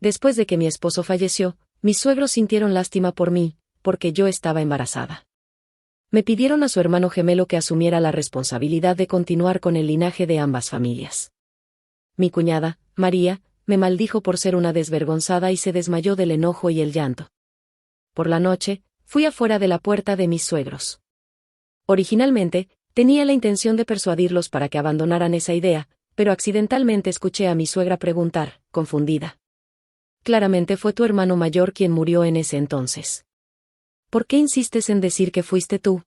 Después de que mi esposo falleció, mis suegros sintieron lástima por mí, porque yo estaba embarazada. Me pidieron a su hermano gemelo que asumiera la responsabilidad de continuar con el linaje de ambas familias. Mi cuñada, María, me maldijo por ser una desvergonzada y se desmayó del enojo y el llanto. Por la noche, fui afuera de la puerta de mis suegros. Originalmente, tenía la intención de persuadirlos para que abandonaran esa idea, pero accidentalmente escuché a mi suegra preguntar, confundida. Claramente fue tu hermano mayor quien murió en ese entonces. ¿Por qué insistes en decir que fuiste tú?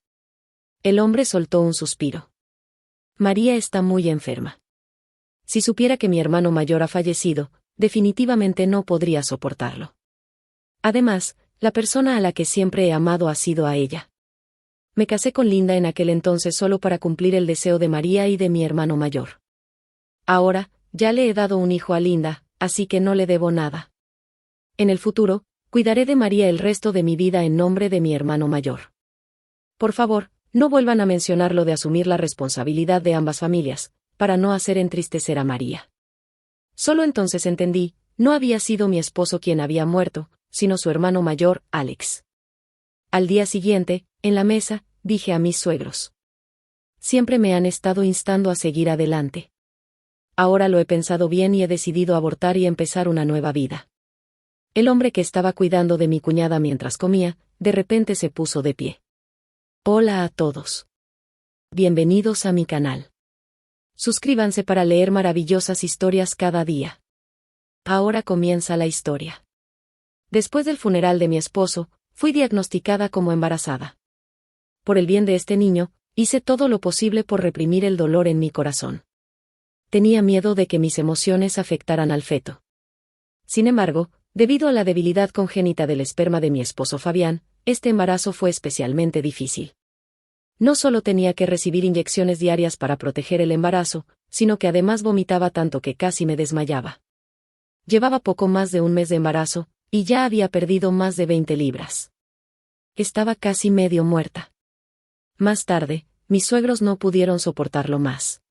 El hombre soltó un suspiro. María está muy enferma. Si supiera que mi hermano mayor ha fallecido, definitivamente no podría soportarlo. Además, la persona a la que siempre he amado ha sido a ella. Me casé con Linda en aquel entonces solo para cumplir el deseo de María y de mi hermano mayor. Ahora, ya le he dado un hijo a Linda, así que no le debo nada. En el futuro, cuidaré de María el resto de mi vida en nombre de mi hermano mayor. Por favor, no vuelvan a mencionar lo de asumir la responsabilidad de ambas familias, para no hacer entristecer a María. Solo entonces entendí, no había sido mi esposo quien había muerto, sino su hermano mayor, Alex. Al día siguiente, en la mesa, dije a mis suegros. Siempre me han estado instando a seguir adelante. Ahora lo he pensado bien y he decidido abortar y empezar una nueva vida. El hombre que estaba cuidando de mi cuñada mientras comía, de repente se puso de pie. Hola a todos. Bienvenidos a mi canal. Suscríbanse para leer maravillosas historias cada día. Ahora comienza la historia. Después del funeral de mi esposo, fui diagnosticada como embarazada. Por el bien de este niño, hice todo lo posible por reprimir el dolor en mi corazón. Tenía miedo de que mis emociones afectaran al feto. Sin embargo, debido a la debilidad congénita del esperma de mi esposo Fabián, este embarazo fue especialmente difícil. No solo tenía que recibir inyecciones diarias para proteger el embarazo, sino que además vomitaba tanto que casi me desmayaba. Llevaba poco más de un mes de embarazo, y ya había perdido más de 20 libras. Estaba casi medio muerta. Más tarde, mis suegros no pudieron soportarlo más.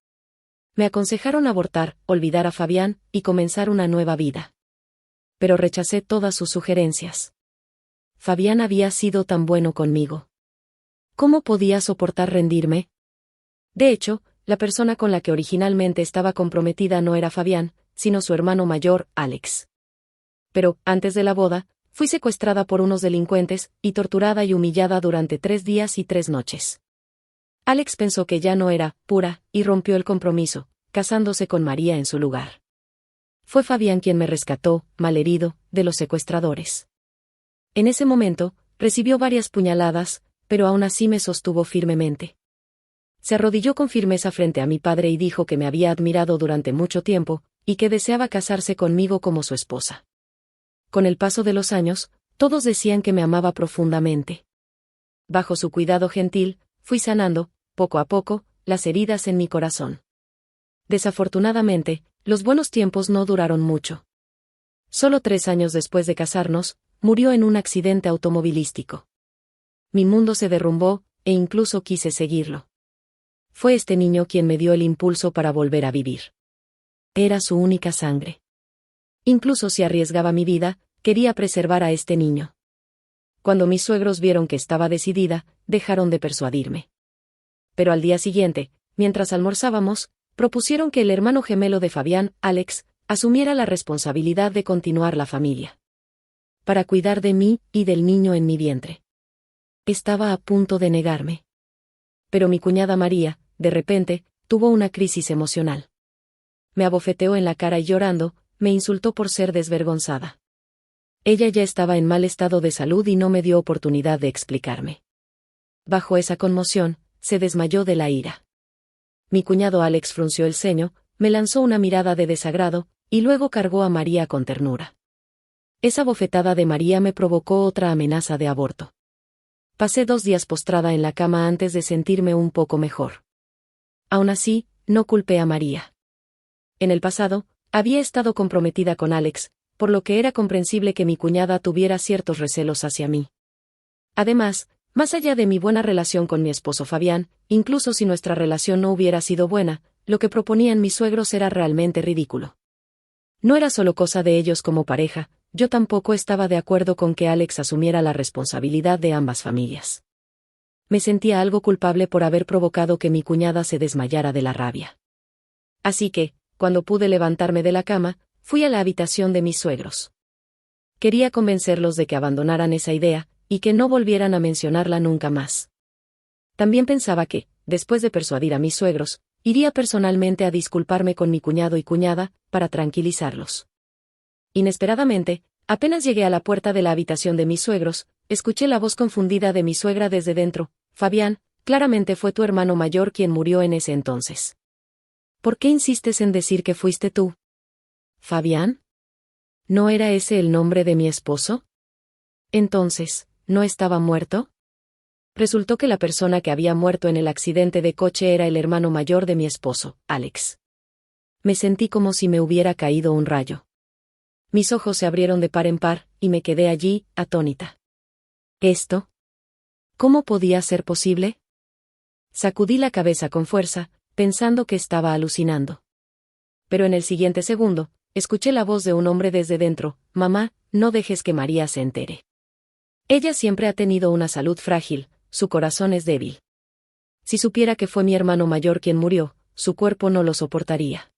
Me aconsejaron abortar, olvidar a Fabián, y comenzar una nueva vida. Pero rechacé todas sus sugerencias. Fabián había sido tan bueno conmigo. ¿Cómo podía soportar rendirme? De hecho, la persona con la que originalmente estaba comprometida no era Fabián, sino su hermano mayor, Alex. Pero, antes de la boda, fui secuestrada por unos delincuentes, y torturada y humillada durante 3 días y 3 noches. Alex pensó que ya no era pura, y rompió el compromiso, casándose con María en su lugar. Fue Fabián quien me rescató, malherido, de los secuestradores. En ese momento, recibió varias puñaladas, pero aún así me sostuvo firmemente. Se arrodilló con firmeza frente a mi padre y dijo que me había admirado durante mucho tiempo, y que deseaba casarse conmigo como su esposa. Con el paso de los años, todos decían que me amaba profundamente. Bajo su cuidado gentil, fui sanando, poco a poco, las heridas en mi corazón. Desafortunadamente, los buenos tiempos no duraron mucho. Solo 3 años después de casarnos, murió en un accidente automovilístico. Mi mundo se derrumbó, e incluso quise seguirlo. Fue este niño quien me dio el impulso para volver a vivir. Era su única sangre. Incluso si arriesgaba mi vida, quería preservar a este niño. Cuando mis suegros vieron que estaba decidida, dejaron de persuadirme. Pero al día siguiente, mientras almorzábamos, propusieron que el hermano gemelo de Fabián, Alex, asumiera la responsabilidad de continuar la familia. Para cuidar de mí y del niño en mi vientre. Estaba a punto de negarme. Pero mi cuñada María, de repente, tuvo una crisis emocional. Me abofeteó en la cara y llorando, me insultó por ser desvergonzada. Ella ya estaba en mal estado de salud y no me dio oportunidad de explicarme. Bajo esa conmoción, se desmayó de la ira. Mi cuñado Alex frunció el ceño, me lanzó una mirada de desagrado, y luego cargó a María con ternura. Esa bofetada de María me provocó otra amenaza de aborto. Pasé 2 días postrada en la cama antes de sentirme un poco mejor. Aún así, no culpé a María. En el pasado, había estado comprometida con Alex, por lo que era comprensible que mi cuñada tuviera ciertos recelos hacia mí. Además, más allá de mi buena relación con mi esposo Fabián, incluso si nuestra relación no hubiera sido buena, lo que proponían mis suegros era realmente ridículo. No era solo cosa de ellos como pareja, yo tampoco estaba de acuerdo con que Alex asumiera la responsabilidad de ambas familias. Me sentía algo culpable por haber provocado que mi cuñada se desmayara de la rabia. Así que, cuando pude levantarme de la cama, fui a la habitación de mis suegros. Quería convencerlos de que abandonaran esa idea, y que no volvieran a mencionarla nunca más. También pensaba que, después de persuadir a mis suegros, iría personalmente a disculparme con mi cuñado y cuñada, para tranquilizarlos. Inesperadamente, apenas llegué a la puerta de la habitación de mis suegros, escuché la voz confundida de mi suegra desde dentro. Fabián, claramente fue tu hermano mayor quien murió en ese entonces. ¿Por qué insistes en decir que fuiste tú? ¿Fabián? ¿No era ese el nombre de mi esposo? Entonces, ¿no estaba muerto? Resultó que la persona que había muerto en el accidente de coche era el hermano mayor de mi esposo, Alex. Me sentí como si me hubiera caído un rayo. Mis ojos se abrieron de par en par, y me quedé allí, atónita. ¿Esto? ¿Cómo podía ser posible? Sacudí la cabeza con fuerza, pensando que estaba alucinando. Pero en el siguiente segundo, escuché la voz de un hombre desde dentro: mamá, no dejes que María se entere. Ella siempre ha tenido una salud frágil, su corazón es débil. Si supiera que fue mi hermano mayor quien murió, su cuerpo no lo soportaría.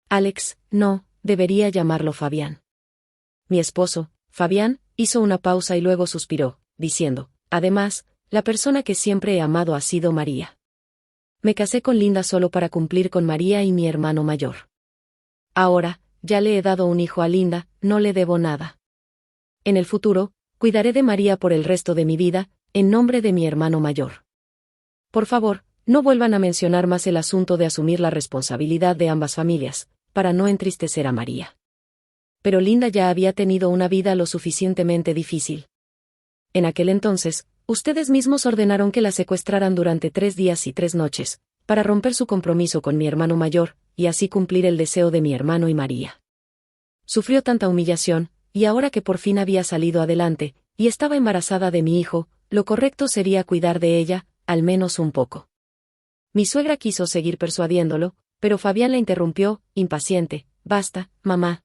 Alex, no, debería llamarlo Fabián. Mi esposo, Fabián, hizo una pausa y luego suspiró, diciendo: además, la persona que siempre he amado ha sido María. Me casé con Linda solo para cumplir con María y mi hermano mayor. Ahora, ya le he dado un hijo a Linda, no le debo nada. En el futuro, cuidaré de María por el resto de mi vida, en nombre de mi hermano mayor. Por favor, no vuelvan a mencionar más el asunto de asumir la responsabilidad de ambas familias, para no entristecer a María. Pero Linda ya había tenido una vida lo suficientemente difícil. En aquel entonces, ustedes mismos ordenaron que la secuestraran durante 3 días y 3 noches, para romper su compromiso con mi hermano mayor, y así cumplir el deseo de mi hermano y María. Sufrió tanta humillación, y ahora que por fin había salido adelante, y estaba embarazada de mi hijo, lo correcto sería cuidar de ella, al menos un poco. Mi suegra quiso seguir persuadiéndolo, pero Fabián la interrumpió, impaciente: basta, mamá.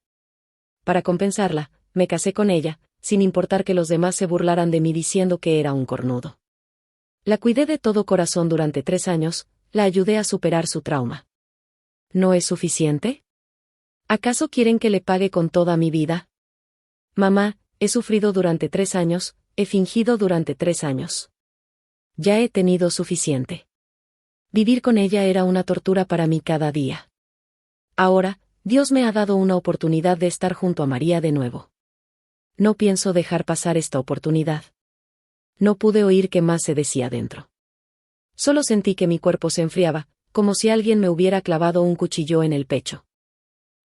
Para compensarla, me casé con ella, sin importar que los demás se burlaran de mí diciendo que era un cornudo. La cuidé de todo corazón durante 3 años, la ayudé a superar su trauma. ¿No es suficiente? ¿Acaso quieren que le pague con toda mi vida? Mamá, he sufrido durante 3 años, he fingido durante 3 años. Ya he tenido suficiente. Vivir con ella era una tortura para mí cada día. Ahora, Dios me ha dado una oportunidad de estar junto a María de nuevo. No pienso dejar pasar esta oportunidad. No pude oír qué más se decía dentro. Solo sentí que mi cuerpo se enfriaba, como si alguien me hubiera clavado un cuchillo en el pecho.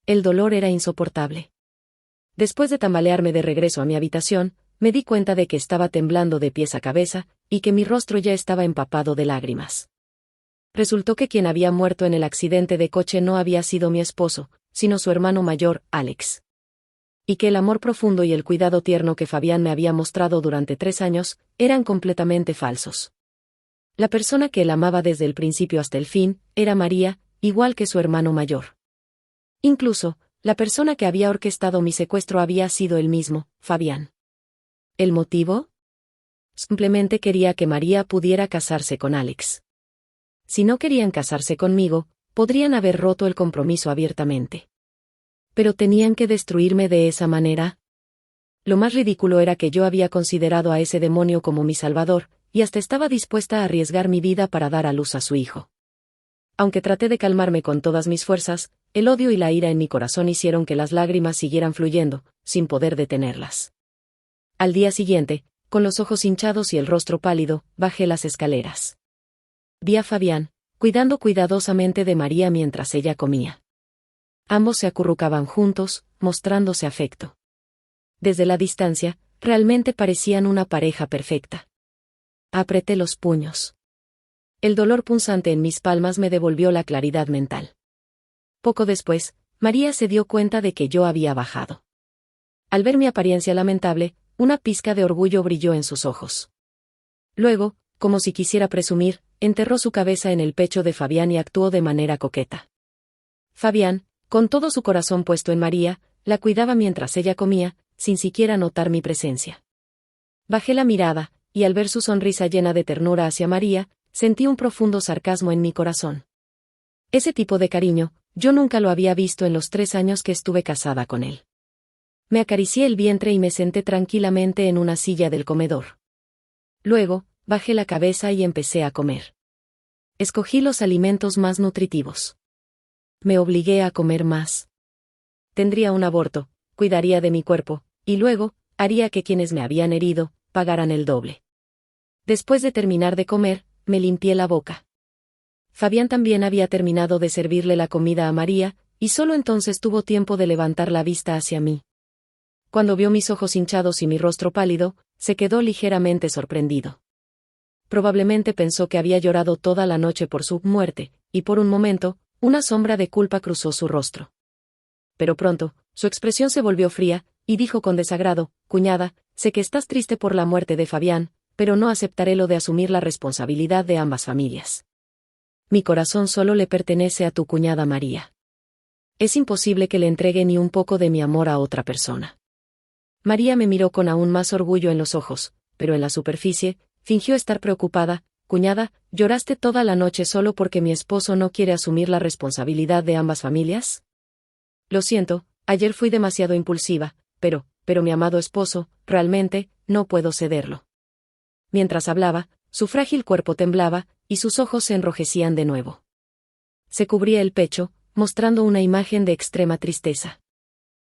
El dolor era insoportable. Después de tambalearme de regreso a mi habitación, me di cuenta de que estaba temblando de pies a cabeza, y que mi rostro ya estaba empapado de lágrimas. Resultó que quien había muerto en el accidente de coche no había sido mi esposo, sino su hermano mayor, Alex. Y que el amor profundo y el cuidado tierno que Fabián me había mostrado durante 3 años, eran completamente falsos. La persona que él amaba desde el principio hasta el fin, era María, igual que su hermano mayor. Incluso, la persona que había orquestado mi secuestro había sido él mismo, Fabián. ¿El motivo? Simplemente quería que María pudiera casarse con Alex. Si no querían casarse conmigo, podrían haber roto el compromiso abiertamente. ¿Pero tenían que destruirme de esa manera? Lo más ridículo era que yo había considerado a ese demonio como mi salvador, y hasta estaba dispuesta a arriesgar mi vida para dar a luz a su hijo. Aunque traté de calmarme con todas mis fuerzas, el odio y la ira en mi corazón hicieron que las lágrimas siguieran fluyendo, sin poder detenerlas. Al día siguiente, con los ojos hinchados y el rostro pálido, bajé las escaleras. Vi a Fabián, cuidando cuidadosamente de María mientras ella comía. Ambos se acurrucaban juntos, mostrándose afecto. Desde la distancia, realmente parecían una pareja perfecta. Apreté los puños. El dolor punzante en mis palmas me devolvió la claridad mental. Poco después, María se dio cuenta de que yo había bajado. Al ver mi apariencia lamentable, una pizca de orgullo brilló en sus ojos. Luego, como si quisiera presumir, enterró su cabeza en el pecho de Fabián y actuó de manera coqueta. Fabián, con todo su corazón puesto en María, la cuidaba mientras ella comía, sin siquiera notar mi presencia. Bajé la mirada, y al ver su sonrisa llena de ternura hacia María, sentí un profundo sarcasmo en mi corazón. Ese tipo de cariño, yo nunca lo había visto en los 3 años que estuve casada con él. Me acaricié el vientre y me senté tranquilamente en una silla del comedor. Luego, bajé la cabeza y empecé a comer. Escogí los alimentos más nutritivos. Me obligué a comer más. Tendría un aborto, cuidaría de mi cuerpo, y luego, haría que quienes me habían herido, pagaran el doble. Después de terminar de comer, me limpié la boca. Fabián también había terminado de servirle la comida a María, y solo entonces tuvo tiempo de levantar la vista hacia mí. Cuando vio mis ojos hinchados y mi rostro pálido, se quedó ligeramente sorprendido. Probablemente pensó que había llorado toda la noche por su muerte, y por un momento, una sombra de culpa cruzó su rostro. Pero pronto, su expresión se volvió fría, y dijo con desagrado: «Cuñada, sé que estás triste por la muerte de Fabián, pero no aceptaré lo de asumir la responsabilidad de ambas familias. Mi corazón solo le pertenece a tu cuñada María. Es imposible que le entregue ni un poco de mi amor a otra persona». María me miró con aún más orgullo en los ojos, pero en la superficie, fingió estar preocupada. «Cuñada, ¿lloraste toda la noche solo porque mi esposo no quiere asumir la responsabilidad de ambas familias?» «Lo siento, ayer fui demasiado impulsiva, pero mi amado esposo, realmente, no puedo cederlo». Mientras hablaba, su frágil cuerpo temblaba, y sus ojos se enrojecían de nuevo. Se cubría el pecho, mostrando una imagen de extrema tristeza.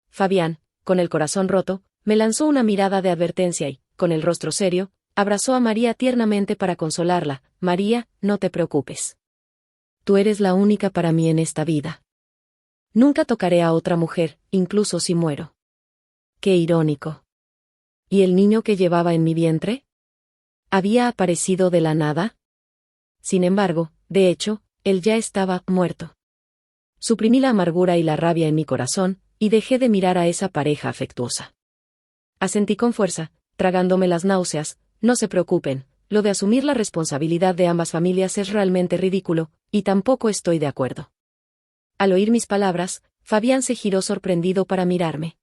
Fabián, con el corazón roto, me lanzó una mirada de advertencia y, con el rostro serio, abrazó a María tiernamente para consolarla. «María, no te preocupes. Tú eres la única para mí en esta vida. Nunca tocaré a otra mujer, incluso si muero». Qué irónico. ¿Y el niño que llevaba en mi vientre? ¿Había aparecido de la nada? Sin embargo, de hecho, él ya estaba muerto. Suprimí la amargura y la rabia en mi corazón, y dejé de mirar a esa pareja afectuosa. Asentí con fuerza, tragándome las náuseas: «No se preocupen, lo de asumir la responsabilidad de ambas familias es realmente ridículo, y tampoco estoy de acuerdo». Al oír mis palabras, Fabián se giró sorprendido para mirarme.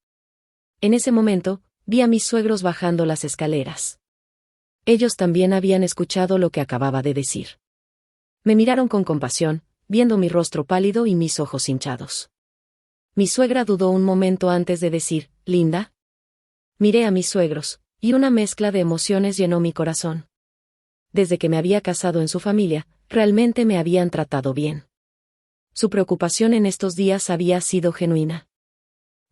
En ese momento, vi a mis suegros bajando las escaleras. Ellos también habían escuchado lo que acababa de decir. Me miraron con compasión, viendo mi rostro pálido y mis ojos hinchados. Mi suegra dudó un momento antes de decir: «¿Linda?». Miré a mis suegros, y una mezcla de emociones llenó mi corazón. Desde que me había casado en su familia, realmente me habían tratado bien. Su preocupación en estos días había sido genuina.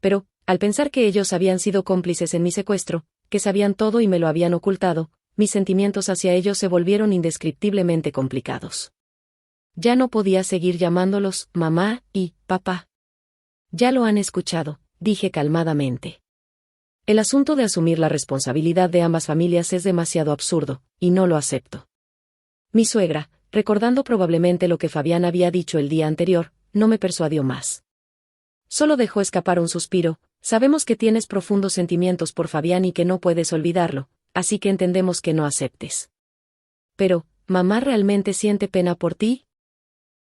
Pero, al pensar que ellos habían sido cómplices en mi secuestro, que sabían todo y me lo habían ocultado, mis sentimientos hacia ellos se volvieron indescriptiblemente complicados. Ya no podía seguir llamándolos mamá y papá. «Ya lo han escuchado», dije calmadamente. «El asunto de asumir la responsabilidad de ambas familias es demasiado absurdo, y no lo acepto». Mi suegra, recordando probablemente lo que Fabián había dicho el día anterior, no me persuadió más. Solo dejó escapar un suspiro: «Sabemos que tienes profundos sentimientos por Fabián y que no puedes olvidarlo, así que entendemos que no aceptes. Pero, ¿mamá realmente siente pena por ti?».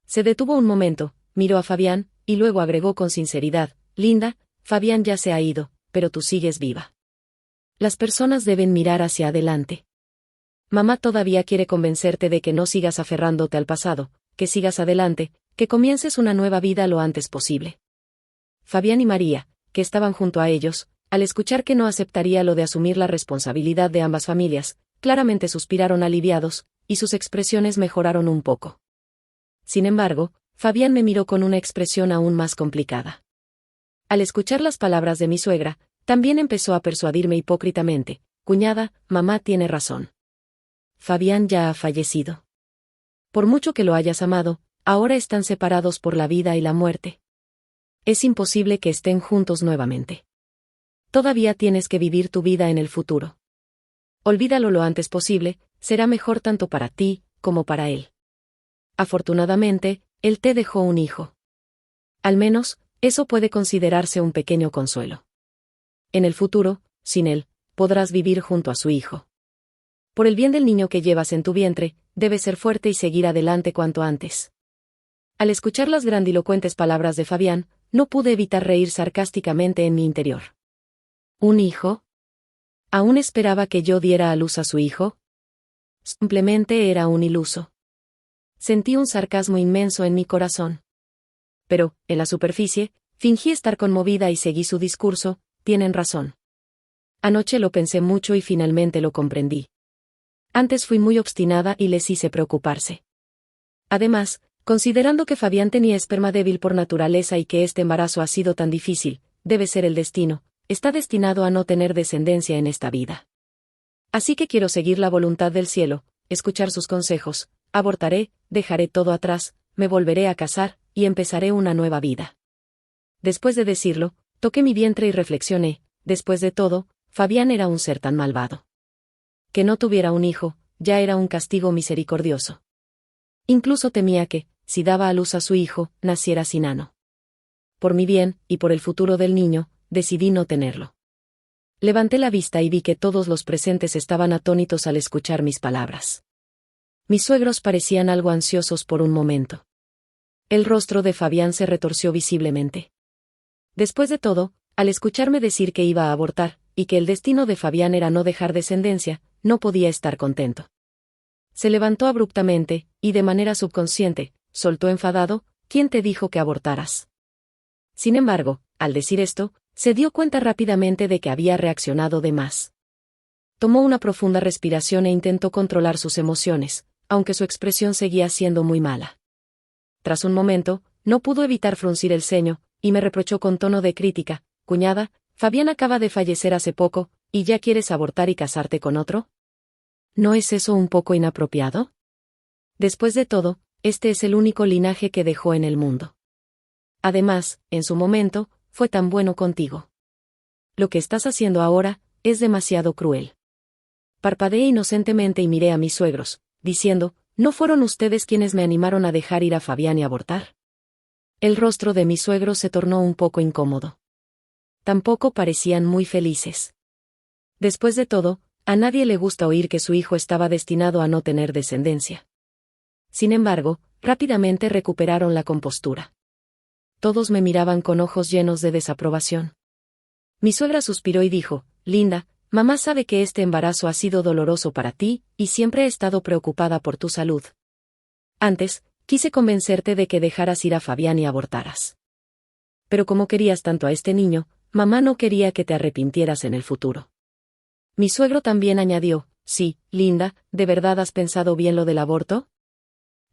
Se detuvo un momento, miró a Fabián, y luego agregó con sinceridad: «Linda, Fabián ya se ha ido, pero tú sigues viva. Las personas deben mirar hacia adelante. Mamá todavía quiere convencerte de que no sigas aferrándote al pasado, que sigas adelante, que comiences una nueva vida lo antes posible». Fabián y María, que estaban junto a ellos, al escuchar que no aceptaría lo de asumir la responsabilidad de ambas familias, claramente suspiraron aliviados, y sus expresiones mejoraron un poco. Sin embargo, Fabián me miró con una expresión aún más complicada. Al escuchar las palabras de mi suegra, también empezó a persuadirme hipócritamente: «Cuñada, mamá tiene razón. Fabián ya ha fallecido. Por mucho que lo hayas amado, ahora están separados por la vida y la muerte. Es imposible que estén juntos nuevamente. Todavía tienes que vivir tu vida en el futuro. Olvídalo lo antes posible, será mejor tanto para ti, como para él. Afortunadamente, él te dejó un hijo. Al menos, eso puede considerarse un pequeño consuelo. En el futuro, sin él, podrás vivir junto a su hijo. Por el bien del niño que llevas en tu vientre, debes ser fuerte y seguir adelante cuanto antes». Al escuchar las grandilocuentes palabras de Fabián, no pude evitar reír sarcásticamente en mi interior. ¿Un hijo? ¿Aún esperaba que yo diera a luz a su hijo? Simplemente era un iluso. Sentí un sarcasmo inmenso en mi corazón. Pero, en la superficie, fingí estar conmovida y seguí su discurso. Tienen razón. Anoche lo pensé mucho y finalmente lo comprendí. Antes fui muy obstinada y les hice preocuparse. Además, considerando que Fabián tenía esperma débil por naturaleza y que este embarazo ha sido tan difícil, debe ser el destino, está destinado a no tener descendencia en esta vida. Así que quiero seguir la voluntad del cielo, escuchar sus consejos, abortaré, dejaré todo atrás, me volveré a casar, y empezaré una nueva vida. Después de decirlo, toqué mi vientre y reflexioné, después de todo, Fabián era un ser tan malvado. Que no tuviera un hijo, ya era un castigo misericordioso. Incluso temía que, si daba a luz a su hijo, naciera sin ano. Por mi bien, y por el futuro del niño, decidí no tenerlo. Levanté la vista y vi que todos los presentes estaban atónitos al escuchar mis palabras. Mis suegros parecían algo ansiosos por un momento. El rostro de Fabián se retorció visiblemente. Después de todo, al escucharme decir que iba a abortar, y que el destino de Fabián era no dejar descendencia, no podía estar contento. Se levantó abruptamente, y de manera subconsciente, soltó enfadado: ¿Quién te dijo que abortaras? Sin embargo, al decir esto, se dio cuenta rápidamente de que había reaccionado de más. Tomó una profunda respiración e intentó controlar sus emociones, aunque su expresión seguía siendo muy mala. Tras un momento, no pudo evitar fruncir el ceño, y me reprochó con tono de crítica: «Cuñada, Fabián acaba de fallecer hace poco, ¿y ya quieres abortar y casarte con otro? ¿No es eso un poco inapropiado? Después de todo, este es el único linaje que dejó en el mundo. Además, en su momento, fue tan bueno contigo. Lo que estás haciendo ahora, es demasiado cruel». Parpadeé inocentemente y miré a mis suegros, diciendo: ¿no fueron ustedes quienes me animaron a dejar ir a Fabián y abortar? El rostro de mis suegros se tornó un poco incómodo. Tampoco parecían muy felices. Después de todo, a nadie le gusta oír que su hijo estaba destinado a no tener descendencia. Sin embargo, rápidamente recuperaron la compostura. Todos me miraban con ojos llenos de desaprobación. Mi suegra suspiró y dijo: «Linda, mamá sabe que este embarazo ha sido doloroso para ti, y siempre he estado preocupada por tu salud. Antes, quise convencerte de que dejaras ir a Fabián y abortaras. Pero como querías tanto a este niño, mamá no quería que te arrepintieras en el futuro». Mi suegro también añadió: «Sí, Linda, ¿de verdad has pensado bien lo del aborto?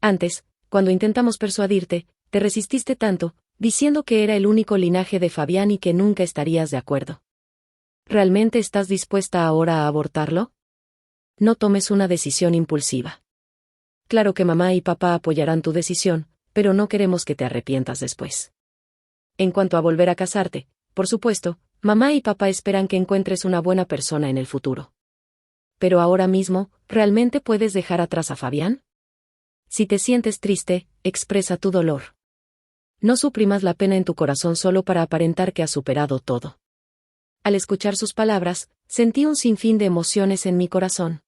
Antes, cuando intentamos persuadirte, te resististe tanto, diciendo que era el único linaje de Fabián y que nunca estarías de acuerdo. ¿Realmente estás dispuesta ahora a abortarlo? No tomes una decisión impulsiva. Claro que mamá y papá apoyarán tu decisión, pero no queremos que te arrepientas después. En cuanto a volver a casarte, por supuesto, mamá y papá esperan que encuentres una buena persona en el futuro. Pero ahora mismo, ¿realmente puedes dejar atrás a Fabián? Si te sientes triste, expresa tu dolor. No suprimas la pena en tu corazón solo para aparentar que has superado todo». Al escuchar sus palabras, sentí un sinfín de emociones en mi corazón.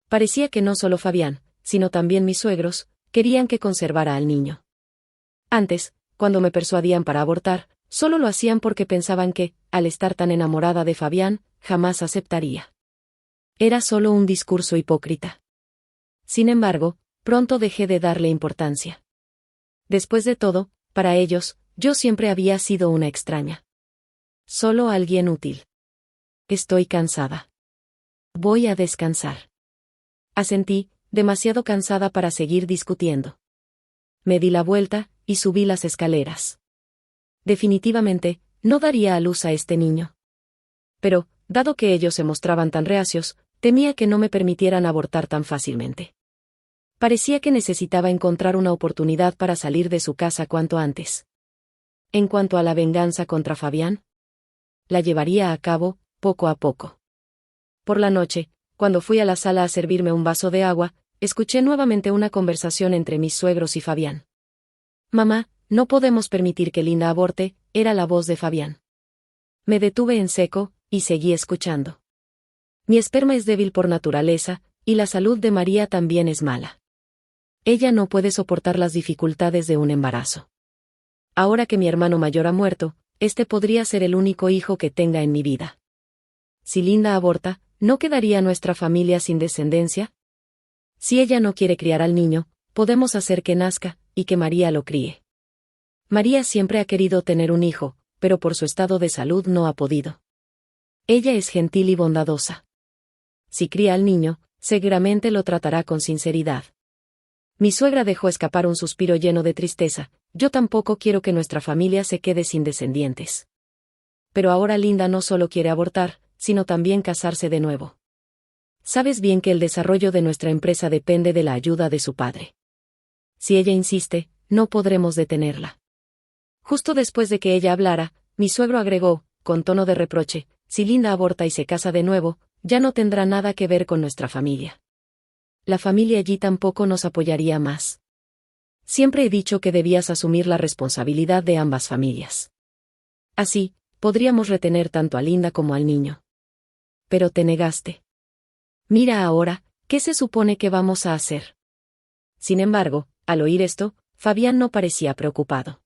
Parecía que no solo Fabián, sino también mis suegros, querían que conservara al niño. Antes, cuando me persuadían para abortar, solo lo hacían porque pensaban que, al estar tan enamorada de Fabián, jamás aceptaría. Era solo un discurso hipócrita. Sin embargo, pronto dejé de darle importancia. Después de todo, para ellos, yo siempre había sido una extraña. Solo alguien útil. Estoy cansada. Voy a descansar. Asentí, demasiado cansada para seguir discutiendo. Me di la vuelta, y subí las escaleras. Definitivamente, no daría a luz a este niño. Pero, dado que ellos se mostraban tan reacios, temía que no me permitieran abortar tan fácilmente. Parecía que necesitaba encontrar una oportunidad para salir de su casa cuanto antes. En cuanto a la venganza contra Fabián, la llevaría a cabo, poco a poco. Por la noche, cuando fui a la sala a servirme un vaso de agua, escuché nuevamente una conversación entre mis suegros y Fabián. «Mamá, no podemos permitir que Linda aborte», era la voz de Fabián. Me detuve en seco, y seguí escuchando. «Mi esperma es débil por naturaleza, y la salud de María también es mala. Ella no puede soportar las dificultades de un embarazo. Ahora que mi hermano mayor ha muerto, este podría ser el único hijo que tenga en mi vida. Si Linda aborta, ¿no quedaría nuestra familia sin descendencia? Si ella no quiere criar al niño, podemos hacer que nazca, y que María lo críe. María siempre ha querido tener un hijo, pero por su estado de salud no ha podido. Ella es gentil y bondadosa. Si cría al niño, seguramente lo tratará con sinceridad. Mi suegra dejó escapar un suspiro lleno de tristeza. Yo tampoco quiero que nuestra familia se quede sin descendientes. Pero ahora Linda no solo quiere abortar, sino también casarse de nuevo. Sabes bien que el desarrollo de nuestra empresa depende de la ayuda de su padre. Si ella insiste, no podremos detenerla. Justo después de que ella hablara, mi suegro agregó, con tono de reproche, si Linda aborta y se casa de nuevo, ya no tendrá nada que ver con nuestra familia. La familia allí tampoco nos apoyaría más. Siempre he dicho que debías asumir la responsabilidad de ambas familias. Así, podríamos retener tanto a Linda como al niño. Pero te negaste. Mira ahora, ¿qué se supone que vamos a hacer? Sin embargo, al oír esto, Fabián no parecía preocupado.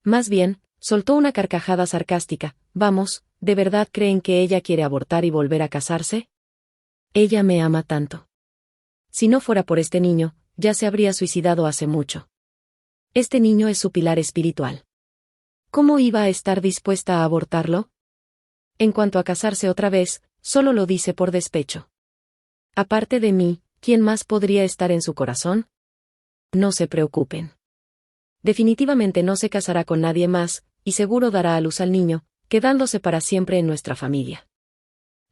Más bien, soltó una carcajada sarcástica. Vamos, ¿de verdad creen que ella quiere abortar y volver a casarse? Ella me ama tanto. Si no fuera por este niño, ya se habría suicidado hace mucho. Este niño es su pilar espiritual. ¿Cómo iba a estar dispuesta a abortarlo? En cuanto a casarse otra vez, solo lo dice por despecho. Aparte de mí, ¿quién más podría estar en su corazón? No se preocupen. Definitivamente no se casará con nadie más, y seguro dará a luz al niño, quedándose para siempre en nuestra familia.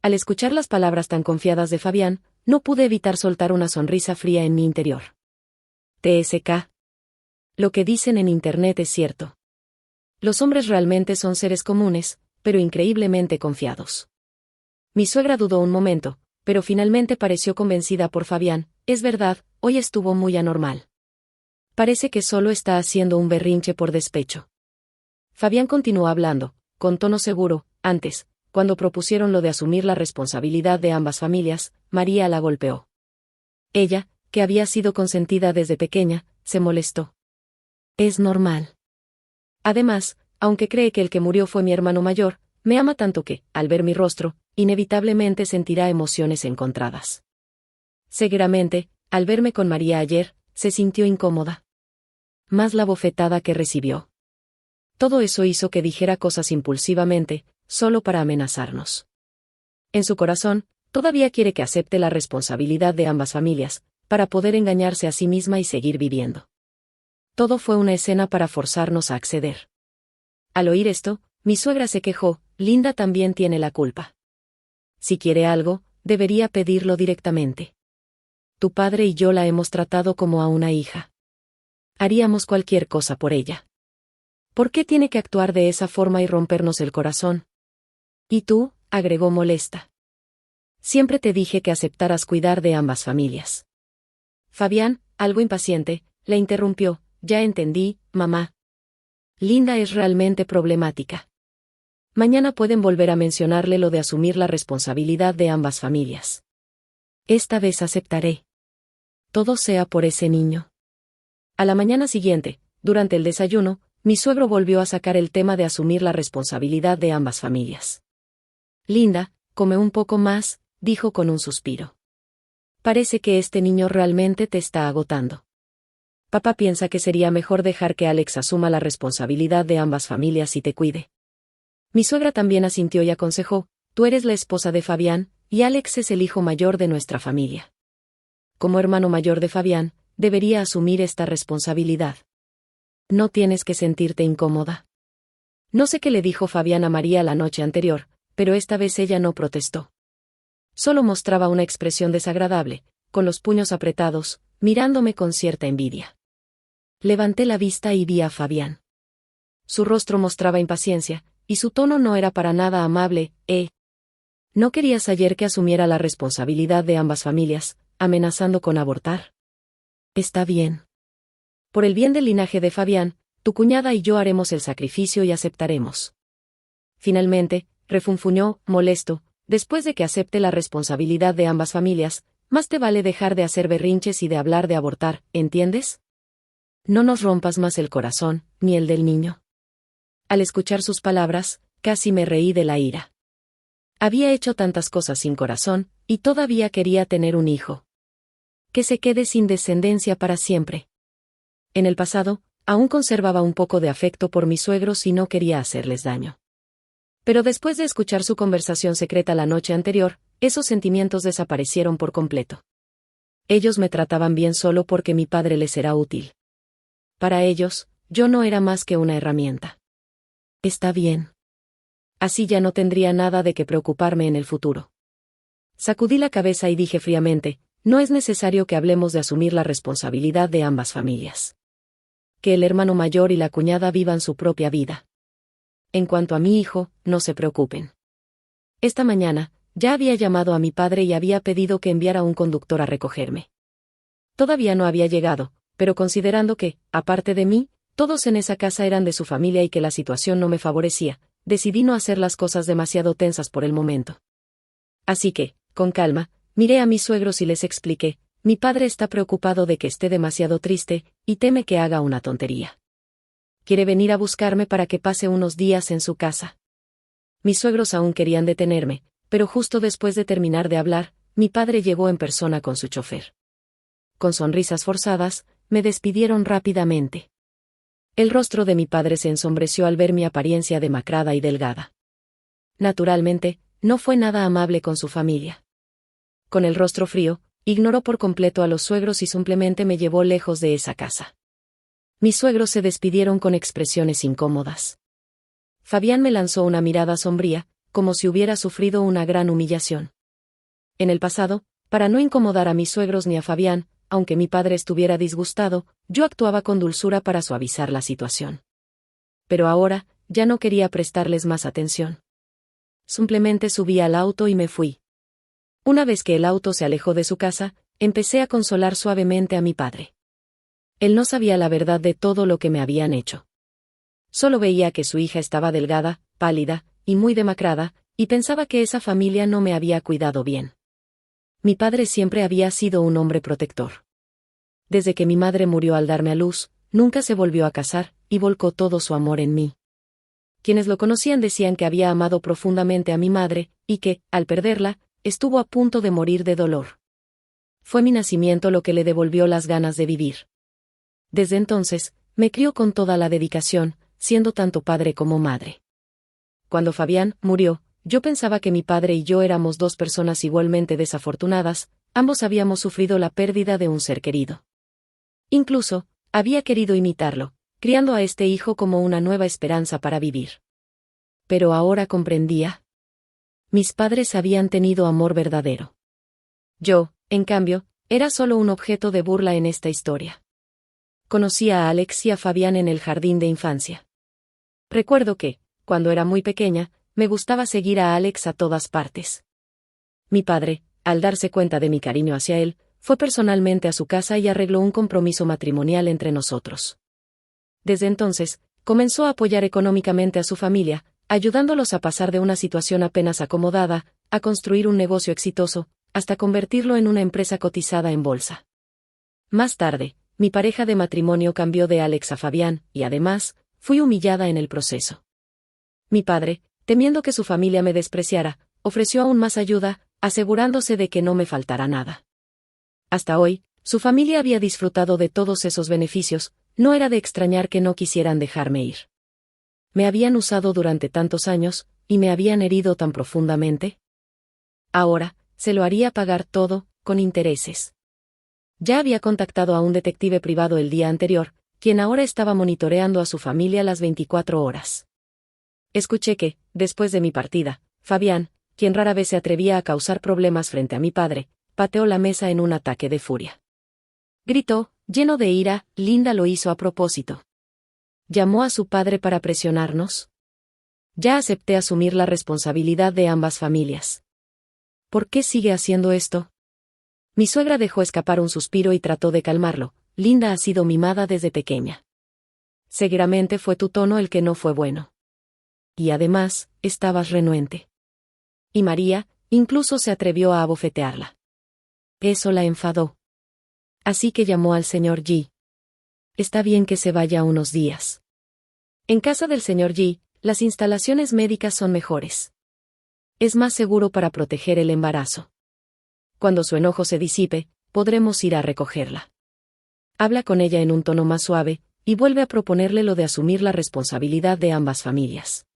Al escuchar las palabras tan confiadas de Fabián, no pude evitar soltar una sonrisa fría en mi interior. TSK. Lo que dicen en internet es cierto. Los hombres realmente son seres comunes, pero increíblemente confiados. Mi suegra dudó un momento, pero finalmente pareció convencida por Fabián. Es verdad, hoy estuvo muy anormal. Parece que solo está haciendo un berrinche por despecho. Fabián continuó hablando, con tono seguro. Antes, cuando propusieron lo de asumir la responsabilidad de ambas familias, María la golpeó. Ella, que había sido consentida desde pequeña, se molestó. Es normal. Además, aunque cree que el que murió fue mi hermano mayor, me ama tanto que, al ver mi rostro, inevitablemente sentirá emociones encontradas. Seguramente, al verme con María ayer, se sintió incómoda. Más la bofetada que recibió. Todo eso hizo que dijera cosas impulsivamente, solo para amenazarnos. En su corazón, todavía quiere que acepte la responsabilidad de ambas familias, para poder engañarse a sí misma y seguir viviendo. Todo fue una escena para forzarnos a acceder. Al oír esto, mi suegra se quejó. Linda también tiene la culpa. Si quiere algo, debería pedirlo directamente. Tu padre y yo la hemos tratado como a una hija. Haríamos cualquier cosa por ella. ¿Por qué tiene que actuar de esa forma y rompernos el corazón? Y tú, agregó molesta. Siempre te dije que aceptaras cuidar de ambas familias. Fabián, algo impaciente, le interrumpió. Ya entendí, mamá. Linda es realmente problemática. Mañana pueden volver a mencionarle lo de asumir la responsabilidad de ambas familias. Esta vez aceptaré. Todo sea por ese niño. A la mañana siguiente, durante el desayuno, mi suegro volvió a sacar el tema de asumir la responsabilidad de ambas familias. Linda, come un poco más, dijo con un suspiro. Parece que este niño realmente te está agotando. Papá piensa que sería mejor dejar que Alex asuma la responsabilidad de ambas familias y te cuide. Mi suegra también asintió y aconsejó, tú eres la esposa de Fabián, y Alex es el hijo mayor de nuestra familia. Como hermano mayor de Fabián, debería asumir esta responsabilidad. No tienes que sentirte incómoda. No sé qué le dijo Fabián a María la noche anterior, pero esta vez ella no protestó. Solo mostraba una expresión desagradable, con los puños apretados, mirándome con cierta envidia. Levanté la vista y vi a Fabián. Su rostro mostraba impaciencia, y su tono no era para nada amable. ¿No querías ayer que asumiera la responsabilidad de ambas familias, amenazando con abortar? Está bien. Por el bien del linaje de Fabián, tu cuñada y yo haremos el sacrificio y aceptaremos. Finalmente, refunfuñó, molesto, después de que acepte la responsabilidad de ambas familias, más te vale dejar de hacer berrinches y de hablar de abortar, ¿entiendes? No nos rompas más el corazón, ni el del niño. Al escuchar sus palabras, casi me reí de la ira. Había hecho tantas cosas sin corazón, y todavía quería tener un hijo. Que se quede sin descendencia para siempre. En el pasado, aún conservaba un poco de afecto por mis suegros y no quería hacerles daño. Pero después de escuchar su conversación secreta la noche anterior, esos sentimientos desaparecieron por completo. Ellos me trataban bien solo porque mi padre les era útil. Para ellos, yo no era más que una herramienta. Está bien. Así ya no tendría nada de qué preocuparme en el futuro. Sacudí la cabeza y dije fríamente, no es necesario que hablemos de asumir la responsabilidad de ambas familias. Que el hermano mayor y la cuñada vivan su propia vida. En cuanto a mi hijo, no se preocupen. Esta mañana, ya había llamado a mi padre y había pedido que enviara un conductor a recogerme. Todavía no había llegado, pero considerando que, aparte de mí, todos en esa casa eran de su familia y que la situación no me favorecía, decidí no hacer las cosas demasiado tensas por el momento. Así que, con calma, miré a mis suegros y les expliqué, mi padre está preocupado de que esté demasiado triste, y teme que haga una tontería. Quiere venir a buscarme para que pase unos días en su casa. Mis suegros aún querían detenerme, pero justo después de terminar de hablar, mi padre llegó en persona con su chofer. Con sonrisas forzadas, me despidieron rápidamente. El rostro de mi padre se ensombreció al ver mi apariencia demacrada y delgada. Naturalmente, no fue nada amable con su familia. Con el rostro frío, ignoró por completo a los suegros y simplemente me llevó lejos de esa casa. Mis suegros se despidieron con expresiones incómodas. Fabián me lanzó una mirada sombría, como si hubiera sufrido una gran humillación. En el pasado, para no incomodar a mis suegros ni a Fabián, aunque mi padre estuviera disgustado, yo actuaba con dulzura para suavizar la situación. Pero ahora, ya no quería prestarles más atención. Simplemente subí al auto y me fui. Una vez que el auto se alejó de su casa, empecé a consolar suavemente a mi padre. Él no sabía la verdad de todo lo que me habían hecho. Solo veía que su hija estaba delgada, pálida, y muy demacrada, y pensaba que esa familia no me había cuidado bien. Mi padre siempre había sido un hombre protector. Desde que mi madre murió al darme a luz, nunca se volvió a casar, y volcó todo su amor en mí. Quienes lo conocían decían que había amado profundamente a mi madre, y que, al perderla, estuvo a punto de morir de dolor. Fue mi nacimiento lo que le devolvió las ganas de vivir. Desde entonces, me crió con toda la dedicación, siendo tanto padre como madre. Cuando Fabián murió, yo pensaba que mi padre y yo éramos dos personas igualmente desafortunadas, ambos habíamos sufrido la pérdida de un ser querido. Incluso, había querido imitarlo, criando a este hijo como una nueva esperanza para vivir. Pero ahora comprendía. Mis padres habían tenido amor verdadero. Yo, en cambio, era solo un objeto de burla en esta historia. Conocí a Alex y a Fabián en el jardín de infancia. Recuerdo que, cuando era muy pequeña, me gustaba seguir a Alex a todas partes. Mi padre, al darse cuenta de mi cariño hacia él, fue personalmente a su casa y arregló un compromiso matrimonial entre nosotros. Desde entonces, comenzó a apoyar económicamente a su familia, ayudándolos a pasar de una situación apenas acomodada, a construir un negocio exitoso, hasta convertirlo en una empresa cotizada en bolsa. Más tarde, mi pareja de matrimonio cambió de Alex a Fabián, y además, fui humillada en el proceso. Mi padre, temiendo que su familia me despreciara, ofreció aún más ayuda, asegurándose de que no me faltara nada. Hasta hoy, su familia había disfrutado de todos esos beneficios, no era de extrañar que no quisieran dejarme ir. Me habían usado durante tantos años, y me habían herido tan profundamente. Ahora, se lo haría pagar todo, con intereses. Ya había contactado a un detective privado el día anterior, quien ahora estaba monitoreando a su familia las 24 horas. Escuché que, después de mi partida, Fabián, quien rara vez se atrevía a causar problemas frente a mi padre, pateó la mesa en un ataque de furia. Gritó, lleno de ira, Linda lo hizo a propósito. ¿Llamó a su padre para presionarnos? Ya acepté asumir la responsabilidad de ambas familias. ¿Por qué sigue haciendo esto? Mi suegra dejó escapar un suspiro y trató de calmarlo. Linda ha sido mimada desde pequeña. Seguramente fue tu tono el que no fue bueno. Y además, estabas renuente. Y María, incluso se atrevió a abofetearla. Eso la enfadó. Así que llamó al señor G. Está bien que se vaya unos días. En casa del señor G, las instalaciones médicas son mejores. Es más seguro para proteger el embarazo. Cuando su enojo se disipe, podremos ir a recogerla. Habla con ella en un tono más suave, y vuelve a proponerle lo de asumir la responsabilidad de ambas familias.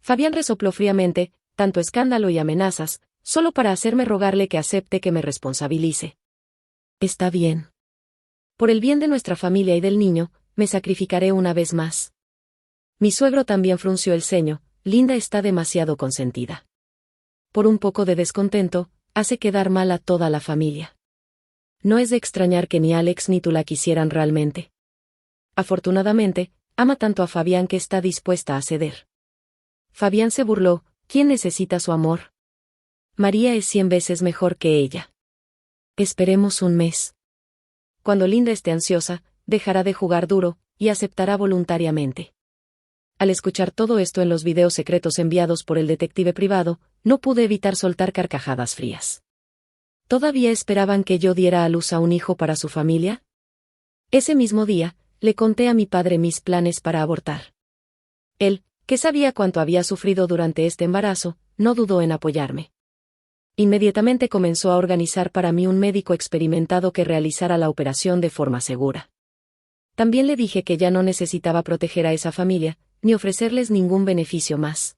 Fabián resopló fríamente, tanto escándalo y amenazas, solo para hacerme rogarle que acepte que me responsabilice. Está bien. Por el bien de nuestra familia y del niño, me sacrificaré una vez más. Mi suegro también frunció el ceño. Linda está demasiado consentida. Por un poco de descontento, hace quedar mal a toda la familia. No es de extrañar que ni Alex ni tú la quisieran realmente. Afortunadamente, ama tanto a Fabián que está dispuesta a ceder. Fabián se burló. ¿Quién necesita su amor? María es 100 veces mejor que ella. Esperemos un mes. Cuando Linda esté ansiosa, dejará de jugar duro, y aceptará voluntariamente. Al escuchar todo esto en los videos secretos enviados por el detective privado, no pude evitar soltar carcajadas frías. ¿Todavía esperaban que yo diera a luz a un hijo para su familia? Ese mismo día, le conté a mi padre mis planes para abortar. Él, que sabía cuánto había sufrido durante este embarazo, no dudó en apoyarme. Inmediatamente comenzó a organizar para mí un médico experimentado que realizara la operación de forma segura. También le dije que ya no necesitaba proteger a esa familia, ni ofrecerles ningún beneficio más.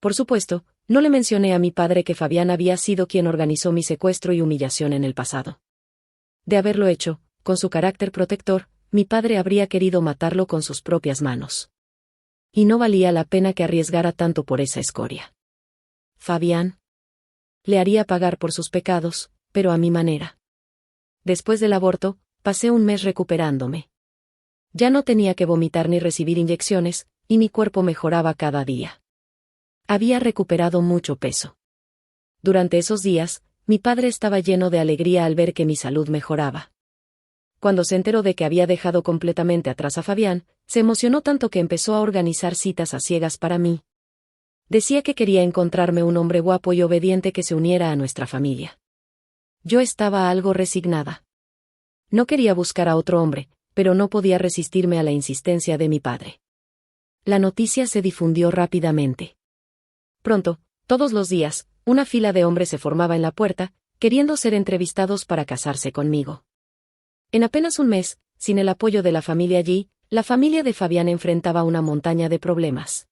Por supuesto, no le mencioné a mi padre que Fabián había sido quien organizó mi secuestro y humillación en el pasado. De haberlo hecho, con su carácter protector, mi padre habría querido matarlo con sus propias manos. Y no valía la pena que arriesgara tanto por esa escoria. Fabián le haría pagar por sus pecados, pero a mi manera. Después del aborto, pasé un mes recuperándome. Ya no tenía que vomitar ni recibir inyecciones, y mi cuerpo mejoraba cada día. Había recuperado mucho peso. Durante esos días, mi padre estaba lleno de alegría al ver que mi salud mejoraba. Cuando se enteró de que había dejado completamente atrás a Fabián, se emocionó tanto que empezó a organizar citas a ciegas para mí. Decía que quería encontrarme un hombre guapo y obediente que se uniera a nuestra familia. Yo estaba algo resignada. No quería buscar a otro hombre, pero no podía resistirme a la insistencia de mi padre. La noticia se difundió rápidamente. Pronto, todos los días, una fila de hombres se formaba en la puerta, queriendo ser entrevistados para casarse conmigo. En apenas un mes, sin el apoyo de la familia allí, la familia de Fabián enfrentaba una montaña de problemas.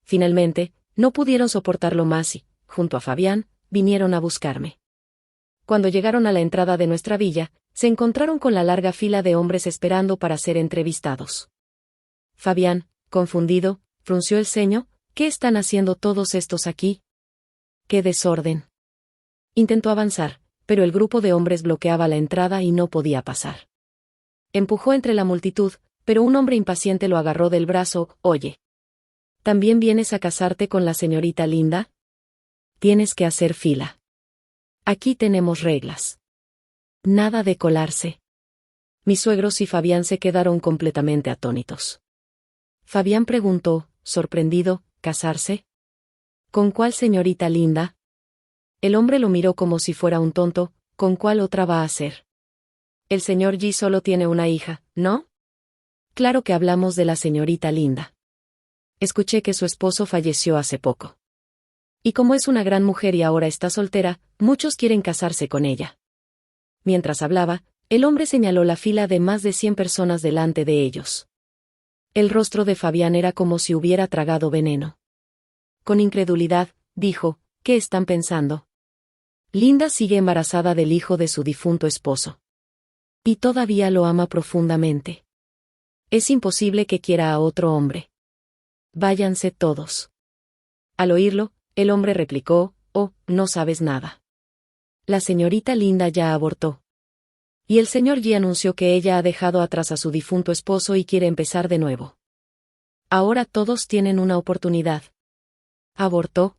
Finalmente, no pudieron soportarlo más y, junto a Fabián, vinieron a buscarme. Cuando llegaron a la entrada de nuestra villa, se encontraron con la larga fila de hombres esperando para ser entrevistados. Fabián, confundido, frunció el ceño. ¿Qué están haciendo todos estos aquí? ¡Qué desorden! Intentó avanzar, pero el grupo de hombres bloqueaba la entrada y no podía pasar. Empujó entre la multitud, pero un hombre impaciente lo agarró del brazo. Oye, ¿también vienes a casarte con la señorita Linda? Tienes que hacer fila. Aquí tenemos reglas. Nada de colarse. Mis suegros y Fabián se quedaron completamente atónitos. Fabián preguntó, sorprendido, ¿casarse? ¿Con cuál señorita Linda? El hombre lo miró como si fuera un tonto. ¿Con cuál otra va a ser? El señor G solo tiene una hija, ¿no? Claro que hablamos de la señorita Linda. Escuché que su esposo falleció hace poco. Y como es una gran mujer y ahora está soltera, muchos quieren casarse con ella. Mientras hablaba, el hombre señaló la fila de más de 100 personas delante de ellos. El rostro de Fabián era como si hubiera tragado veneno. Con incredulidad, dijo, ¿qué están pensando? Linda sigue embarazada del hijo de su difunto esposo. Y todavía lo ama profundamente. Es imposible que quiera a otro hombre. Váyanse todos. Al oírlo, el hombre replicó, oh, no sabes nada. La señorita Linda ya abortó. Y el señor G anunció que ella ha dejado atrás a su difunto esposo y quiere empezar de nuevo. Ahora todos tienen una oportunidad. ¿Abortó?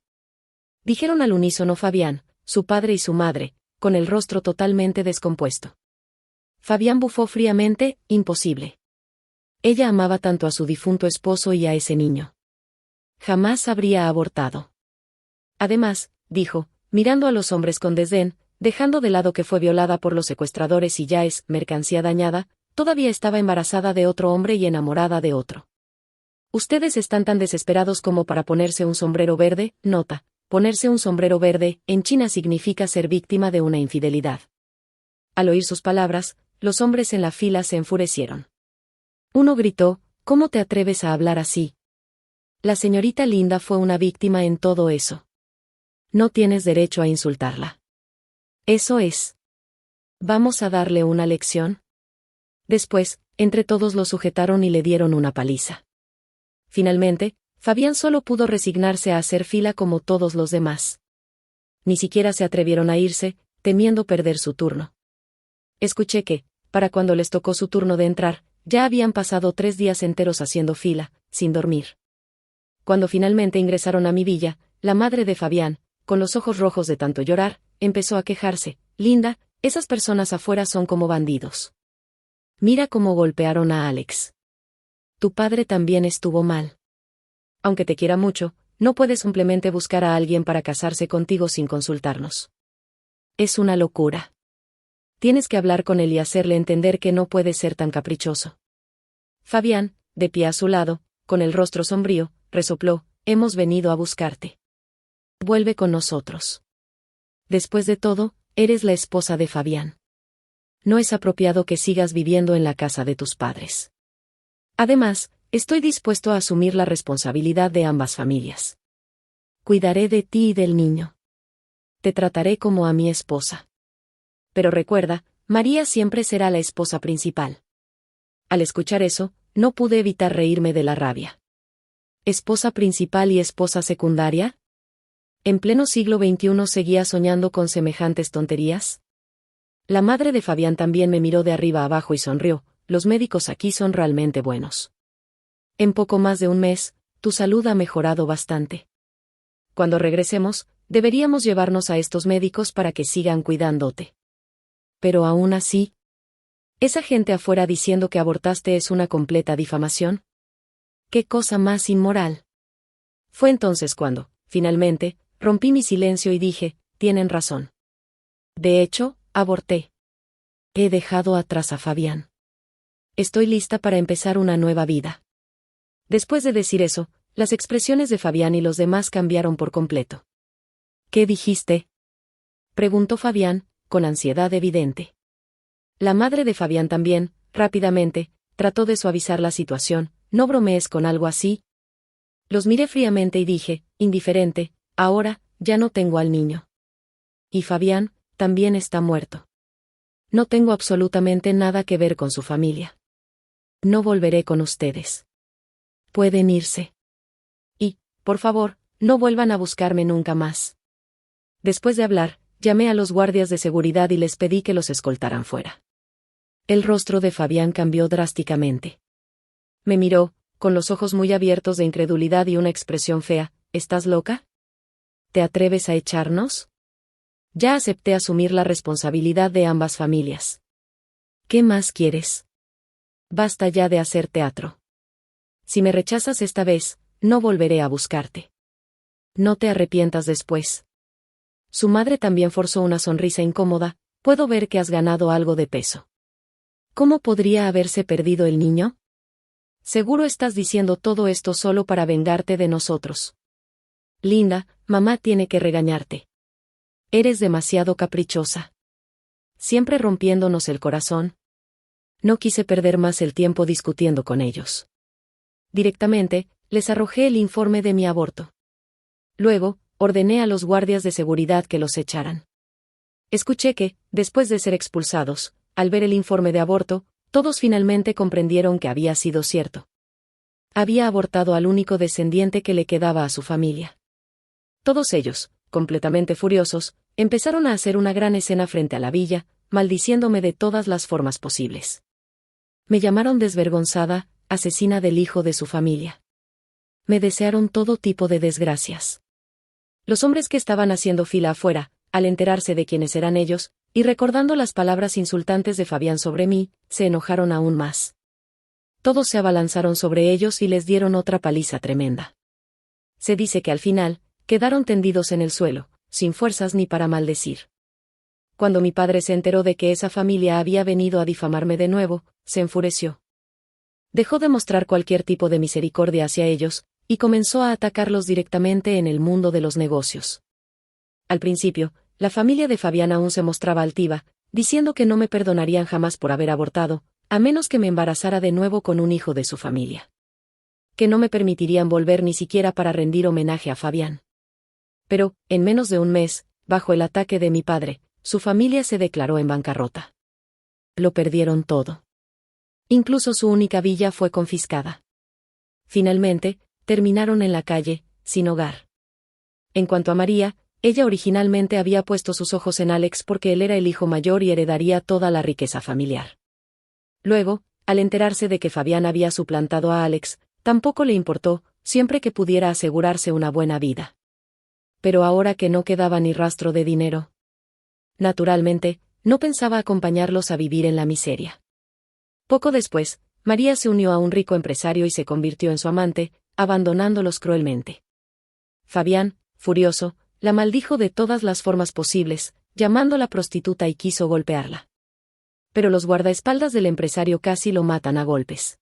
Dijeron al unísono Fabián, su padre y su madre, con el rostro totalmente descompuesto. Fabián bufó fríamente, imposible. Ella amaba tanto a su difunto esposo y a ese niño. Jamás habría abortado. Además, dijo, mirando a los hombres con desdén, dejando de lado que fue violada por los secuestradores y ya es mercancía dañada, todavía estaba embarazada de otro hombre y enamorada de otro. Ustedes están tan desesperados como para ponerse un sombrero verde, nota, Ponerse un sombrero verde en China significa ser víctima de una infidelidad. Al oír sus palabras, los hombres en la fila se enfurecieron. Uno gritó: ¿Cómo te atreves a hablar así? La señorita Linda fue una víctima en todo eso. No tienes derecho a insultarla. Eso es. ¿Vamos a darle una lección? Después, entre todos lo sujetaron y le dieron una paliza. Finalmente, Fabián solo pudo resignarse a hacer fila como todos los demás. Ni siquiera se atrevieron a irse, temiendo perder su turno. Escuché que, para cuando les tocó su turno de entrar, ya habían pasado 3 días enteros haciendo fila, sin dormir. Cuando finalmente ingresaron a mi villa, la madre de Fabián, con los ojos rojos de tanto llorar, empezó a quejarse: Linda, esas personas afuera son como bandidos. Mira cómo golpearon a Alex. Tu padre también estuvo mal. Aunque te quiera mucho, no puedes simplemente buscar a alguien para casarse contigo sin consultarnos. Es una locura. Tienes que hablar con él y hacerle entender que no puede ser tan caprichoso. Fabián, de pie a su lado, con el rostro sombrío, resopló: Hemos venido a buscarte. Vuelve con nosotros. Después de todo, eres la esposa de Fabián. No es apropiado que sigas viviendo en la casa de tus padres. Además, estoy dispuesto a asumir la responsabilidad de ambas familias. Cuidaré de ti y del niño. Te trataré como a mi esposa. Pero recuerda, María siempre será la esposa principal. Al escuchar eso, no pude evitar reírme de la rabia. ¿Esposa principal y esposa secundaria? ¿En pleno siglo XXI seguía soñando con semejantes tonterías? La madre de Fabián también me miró de arriba abajo y sonrió: Los médicos aquí son realmente buenos. En poco más de un mes, tu salud ha mejorado bastante. Cuando regresemos, deberíamos llevarnos a estos médicos para que sigan cuidándote. Pero aún así, ¿esa gente afuera diciendo que abortaste es una completa difamación? ¡Qué cosa más inmoral! Fue entonces cuando, finalmente, rompí mi silencio y dije: tienen razón. De hecho, aborté. He dejado atrás a Fabián. Estoy lista para empezar una nueva vida. Después de decir eso, las expresiones de Fabián y los demás cambiaron por completo. ¿Qué dijiste?, preguntó Fabián, con ansiedad evidente. La madre de Fabián también, rápidamente, trató de suavizar la situación: no bromees con algo así. Los miré fríamente y dije, indiferente: ahora, ya no tengo al niño. Y Fabián, también está muerto. No tengo absolutamente nada que ver con su familia. No volveré con ustedes. Pueden irse. Y, por favor, no vuelvan a buscarme nunca más. Después de hablar, llamé a los guardias de seguridad y les pedí que los escoltaran fuera. El rostro de Fabián cambió drásticamente. Me miró, con los ojos muy abiertos de incredulidad y una expresión fea: ¿estás loca? ¿Te atreves a echarnos? Ya acepté asumir la responsabilidad de ambas familias. ¿Qué más quieres? Basta ya de hacer teatro. Si me rechazas esta vez, no volveré a buscarte. No te arrepientas después. Su madre también forzó una sonrisa incómoda: puedo ver que has ganado algo de peso. ¿Cómo podría haberse perdido el niño? Seguro estás diciendo todo esto solo para vengarte de nosotros. Linda, mamá tiene que regañarte. Eres demasiado caprichosa. Siempre rompiéndonos el corazón. No quise perder más el tiempo discutiendo con ellos. Directamente, les arrojé el informe de mi aborto. Luego, ordené a los guardias de seguridad que los echaran. Escuché que, después de ser expulsados, al ver el informe de aborto, todos finalmente comprendieron que había sido cierto. Había abortado al único descendiente que le quedaba a su familia. Todos ellos, completamente furiosos, empezaron a hacer una gran escena frente a la villa, maldiciéndome de todas las formas posibles. Me llamaron desvergonzada, asesina del hijo de su familia. Me desearon todo tipo de desgracias. Los hombres que estaban haciendo fila afuera, al enterarse de quiénes eran ellos, y recordando las palabras insultantes de Fabián sobre mí, se enojaron aún más. Todos se abalanzaron sobre ellos y les dieron otra paliza tremenda. Se dice que al final, quedaron tendidos en el suelo, sin fuerzas ni para maldecir. Cuando mi padre se enteró de que esa familia había venido a difamarme de nuevo, se enfureció. Dejó de mostrar cualquier tipo de misericordia hacia ellos, y comenzó a atacarlos directamente en el mundo de los negocios. Al principio, la familia de Fabián aún se mostraba altiva, diciendo que no me perdonarían jamás por haber abortado, a menos que me embarazara de nuevo con un hijo de su familia. Que no me permitirían volver ni siquiera para rendir homenaje a Fabián. Pero, en menos de un mes, bajo el ataque de mi padre, su familia se declaró en bancarrota. Lo perdieron todo. Incluso su única villa fue confiscada. Finalmente, terminaron en la calle, sin hogar. En cuanto a María, ella originalmente había puesto sus ojos en Alex porque él era el hijo mayor y heredaría toda la riqueza familiar. Luego, al enterarse de que Fabián había suplantado a Alex, tampoco le importó, siempre que pudiera asegurarse una buena vida. Pero ahora que no quedaba ni rastro de dinero. Naturalmente, no pensaba acompañarlos a vivir en la miseria. Poco después, María se unió a un rico empresario y se convirtió en su amante, abandonándolos cruelmente. Fabián, furioso, la maldijo de todas las formas posibles, llamándola prostituta y quiso golpearla. Pero los guardaespaldas del empresario casi lo matan a golpes.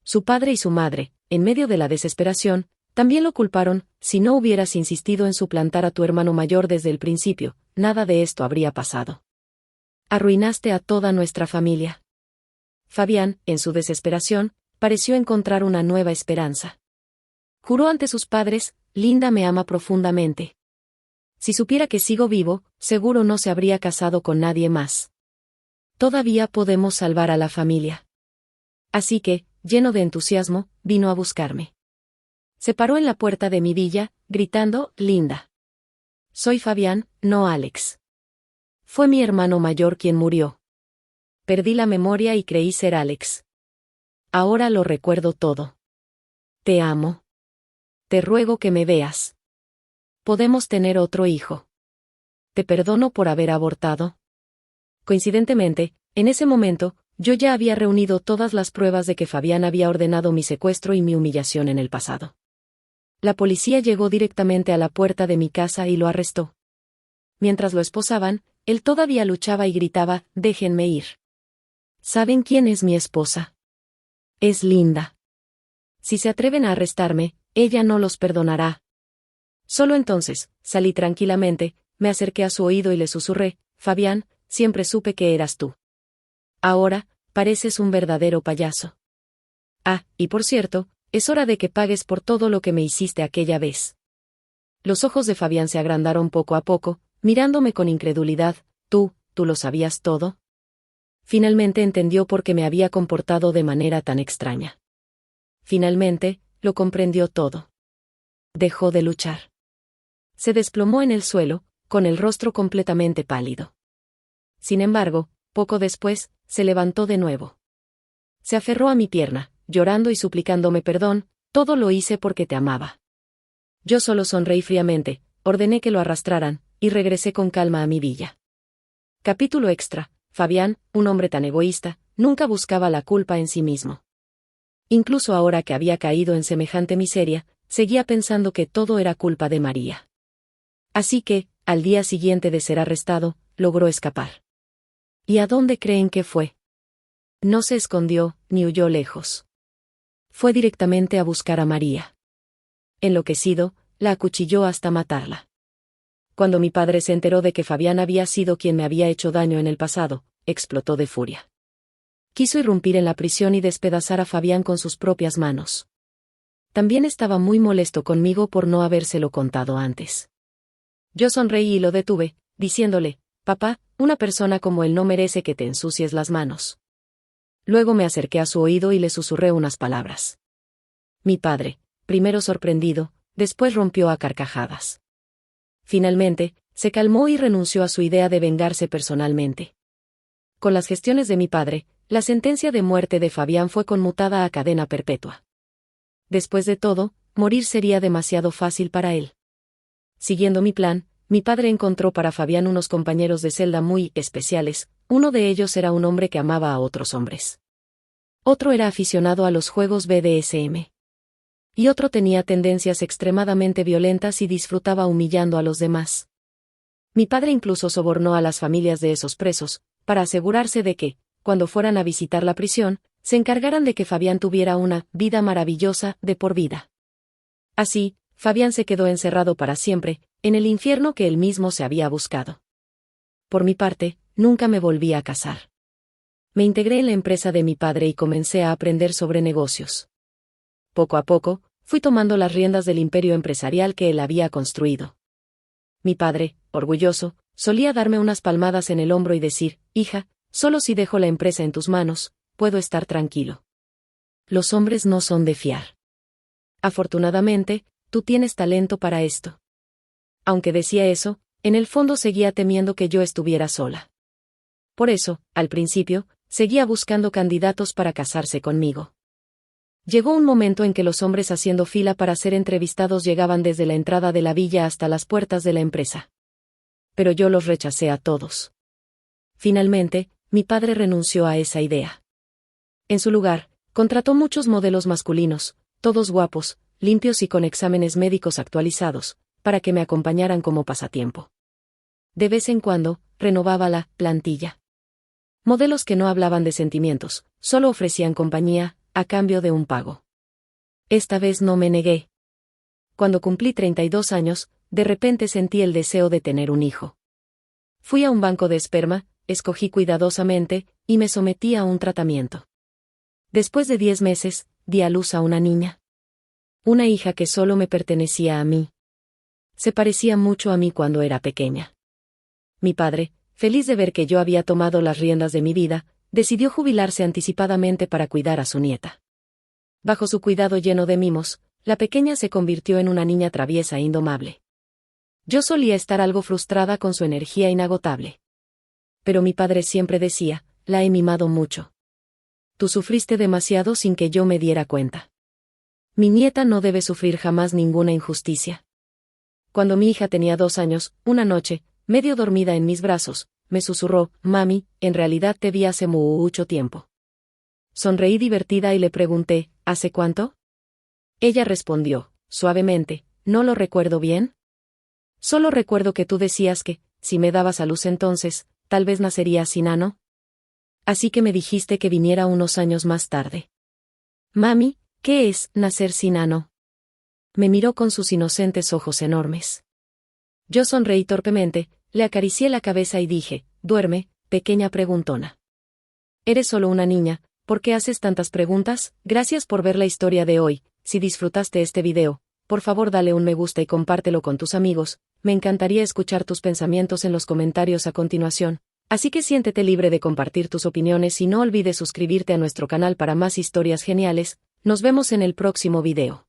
Su padre y su madre, en medio de la desesperación, también lo culparon. Si no hubieras insistido en suplantar a tu hermano mayor desde el principio, nada de esto habría pasado. Arruinaste a toda nuestra familia. Fabián, en su desesperación, pareció encontrar una nueva esperanza. Juró ante sus padres: Linda me ama profundamente. Si supiera que sigo vivo, seguro no se habría casado con nadie más. Todavía podemos salvar a la familia. Así que, lleno de entusiasmo, vino a buscarme. Se paró en la puerta de mi villa, gritando: Linda. Soy Fabián, no Alex. Fue mi hermano mayor quien murió. Perdí la memoria y creí ser Alex. Ahora lo recuerdo todo. Te amo. Te ruego que me veas. Podemos tener otro hijo. Te perdono por haber abortado. Coincidentemente, en ese momento, yo ya había reunido todas las pruebas de que Fabián había ordenado mi secuestro y mi humillación en el pasado. La policía llegó directamente a la puerta de mi casa y lo arrestó. Mientras lo esposaban, él todavía luchaba y gritaba: déjenme ir. ¿Saben quién es mi esposa? Es Linda. Si se atreven a arrestarme, ella no los perdonará. Solo entonces, salí tranquilamente, me acerqué a su oído y le susurré: Fabián, siempre supe que eras tú. Ahora, pareces un verdadero payaso. Ah, y por cierto, es hora de que pagues por todo lo que me hiciste aquella vez. Los ojos de Fabián se agrandaron poco a poco, mirándome con incredulidad. ¿Tú lo sabías todo? Finalmente entendió por qué me había comportado de manera tan extraña. Finalmente, lo comprendió todo. Dejó de luchar. Se desplomó en el suelo, con el rostro completamente pálido. Sin embargo, poco después, se levantó de nuevo. Se aferró a mi pierna, llorando y suplicándome perdón: todo lo hice porque te amaba. Yo solo sonreí fríamente, ordené que lo arrastraran, y regresé con calma a mi villa. Capítulo extra. Fabián, un hombre tan egoísta, nunca buscaba la culpa en sí mismo. Incluso ahora que había caído en semejante miseria, seguía pensando que todo era culpa de María. Así que, al día siguiente de ser arrestado, logró escapar. ¿Y a dónde creen que fue? No se escondió, ni huyó lejos. Fue directamente a buscar a María. Enloquecido, la acuchilló hasta matarla. Cuando mi padre se enteró de que Fabián había sido quien me había hecho daño en el pasado, explotó de furia. Quiso irrumpir en la prisión y despedazar a Fabián con sus propias manos. También estaba muy molesto conmigo por no habérselo contado antes. Yo sonreí y lo detuve, diciéndole: papá, una persona como él no merece que te ensucies las manos. Luego me acerqué a su oído y le susurré unas palabras. Mi padre, primero sorprendido, después rompió a carcajadas. Finalmente, se calmó y renunció a su idea de vengarse personalmente. Con las gestiones de mi padre, la sentencia de muerte de Fabián fue conmutada a cadena perpetua. Después de todo, morir sería demasiado fácil para él. Siguiendo mi plan, mi padre encontró para Fabián unos compañeros de celda muy especiales. Uno de ellos era un hombre que amaba a otros hombres. Otro era aficionado a los juegos BDSM. Y otro tenía tendencias extremadamente violentas y disfrutaba humillando a los demás. Mi padre incluso sobornó a las familias de esos presos, para asegurarse de que, cuando fueran a visitar la prisión, se encargaran de que Fabián tuviera una vida maravillosa de por vida. Así, Fabián se quedó encerrado para siempre, en el infierno que él mismo se había buscado. Por mi parte, nunca me volví a casar. Me integré en la empresa de mi padre y comencé a aprender sobre negocios. Poco a poco, fui tomando las riendas del imperio empresarial que él había construido. Mi padre, orgulloso, solía darme unas palmadas en el hombro y decir: hija, solo si dejo la empresa en tus manos, puedo estar tranquilo. Los hombres no son de fiar. Afortunadamente, tú tienes talento para esto. Aunque decía eso, en el fondo seguía temiendo que yo estuviera sola. Por eso, al principio, seguía buscando candidatos para casarse conmigo. Llegó un momento en que los hombres haciendo fila para ser entrevistados llegaban desde la entrada de la villa hasta las puertas de la empresa. Pero yo los rechacé a todos. Finalmente, mi padre renunció a esa idea. En su lugar, contrató muchos modelos masculinos, todos guapos, limpios y con exámenes médicos actualizados, para que me acompañaran como pasatiempo. De vez en cuando, renovaba la plantilla. Modelos que no hablaban de sentimientos, solo ofrecían compañía, a cambio de un pago. Esta vez no me negué. Cuando cumplí 32 años, de repente sentí el deseo de tener un hijo. Fui a un banco de esperma, escogí cuidadosamente, y me sometí a un tratamiento. Después de 10 meses, di a luz a una niña. Una hija que solo me pertenecía a mí. Se parecía mucho a mí cuando era pequeña. Mi padre, feliz de ver que yo había tomado las riendas de mi vida, decidió jubilarse anticipadamente para cuidar a su nieta. Bajo su cuidado lleno de mimos, la pequeña se convirtió en una niña traviesa e indomable. Yo solía estar algo frustrada con su energía inagotable. Pero mi padre siempre decía: la he mimado mucho. Tú sufriste demasiado sin que yo me diera cuenta. Mi nieta no debe sufrir jamás ninguna injusticia. Cuando mi hija tenía 2 años, una noche, medio dormida en mis brazos, me susurró: mami, en realidad te vi hace mucho tiempo. Sonreí divertida y le pregunté: ¿hace cuánto? Ella respondió, suavemente: ¿no lo recuerdo bien? Solo recuerdo que tú decías que, si me dabas a luz entonces, tal vez nacería sin ano. Así que me dijiste que viniera unos años más tarde. Mami, ¿qué es nacer sin ano? Me miró con sus inocentes ojos enormes. Yo sonreí torpemente, le acaricié la cabeza y dije: duerme, pequeña preguntona. Eres solo una niña, ¿por qué haces tantas preguntas? Gracias por ver la historia de hoy. Si disfrutaste este video, por favor dale un me gusta y compártelo con tus amigos. Me encantaría escuchar tus pensamientos en los comentarios a continuación, así que siéntete libre de compartir tus opiniones y no olvides suscribirte a nuestro canal para más historias geniales. Nos vemos en el próximo video.